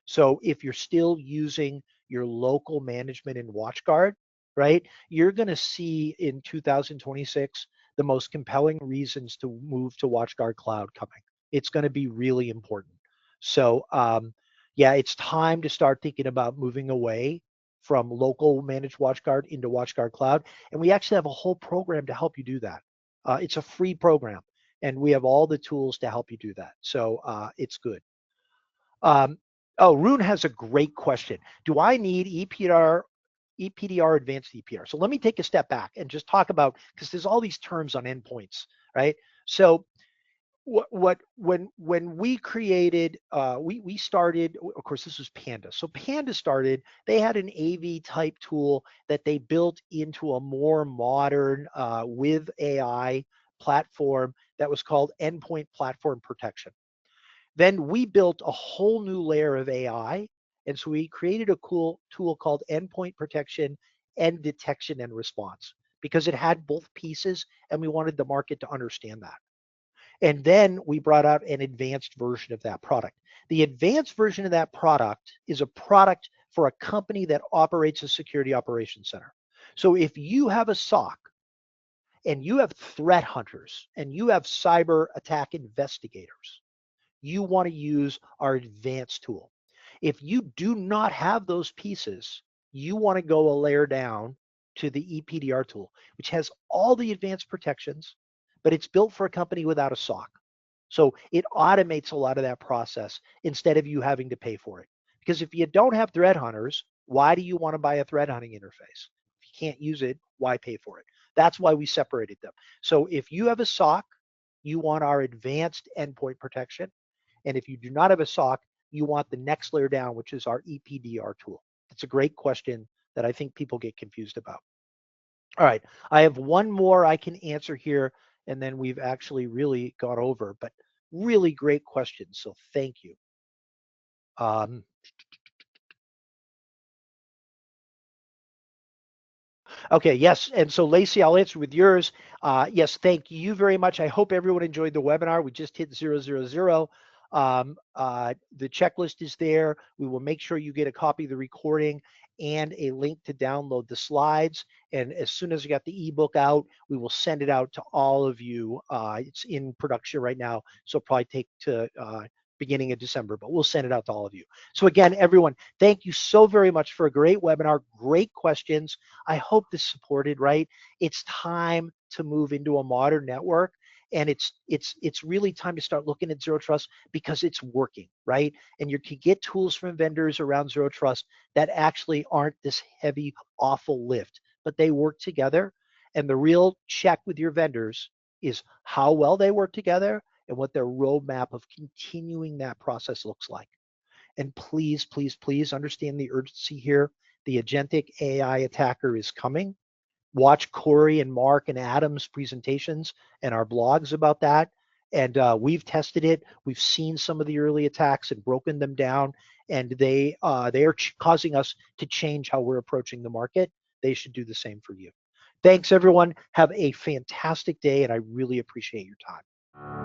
So if you're still using your local management in WatchGuard, right, you're going to see in 2026 the most compelling reasons to move to WatchGuard Cloud coming. It's going to be really important. So yeah, it's time to start thinking about moving away from local managed WatchGuard into WatchGuard Cloud. And we actually have a whole program to help you do that. It's a free program, and we have all the tools to help you do that. So it's good. Um, oh, Rune has a great question. Do I need EPDR, advanced EPR? So let me take a step back and just talk about, because there's all these terms on endpoints, right? So when we created we started, of course this was Panda. So Panda started, they had an AV type tool that they built into a more modern with AI platform that was called endpoint platform protection. Then we built a whole new layer of AI, and so we created a cool tool called endpoint protection and detection and response, because it had both pieces and we wanted the market to understand that. And then we brought out an advanced version of that product. The advanced version of that product is a product for a company that operates a security operations center. So if you have a SOC and you have threat hunters and you have cyber attack investigators, you want to use our advanced tool. If you do not have those pieces, you want to go a layer down to the EPDR tool, which has all the advanced protections, but it's built for a company without a SOC. So it automates a lot of that process instead of you having to pay for it. Because if you don't have threat hunters, why do you want to buy a threat hunting interface? If you can't use it, why pay for it? That's why we separated them. So if you have a SOC, you want our advanced endpoint protection. And if you do not have a SOC, you want the next layer down, which is our EPDR tool. It's a great question that I think people get confused about. All right, I have one more I can answer here, and then we've actually really gone over, but really great questions, so thank you. Um, Okay, yes. And so Lacey, I'll answer with yours. Yes, thank you very much. I hope everyone enjoyed the webinar. We just hit 000. The checklist is there. We will make sure you get a copy of the recording and a link to download the slides. And as soon as we got the ebook out, we will send it out to all of you. It's in production right now, so it'll probably take to beginning of December, but we'll send it out to all of you. So again, everyone, thank you so very much for a great webinar, great questions. I hope this supported, right? It's time to move into a modern network, and it's really time to start looking at zero trust because it's working, right? And you can get tools from vendors around zero trust that actually aren't this heavy, awful lift, but they work together. And the real check with your vendors is how well they work together and what their roadmap of continuing that process looks like. And please, please, please understand the urgency here. The agentic AI attacker is coming. Watch Corey and Mark and Adam's presentations and our blogs about that. And we've tested it. We've seen some of the early attacks and broken them down. And they are causing us to change how we're approaching the market. They should do the same for you. Thanks, everyone. Have a fantastic day, and I really appreciate your time.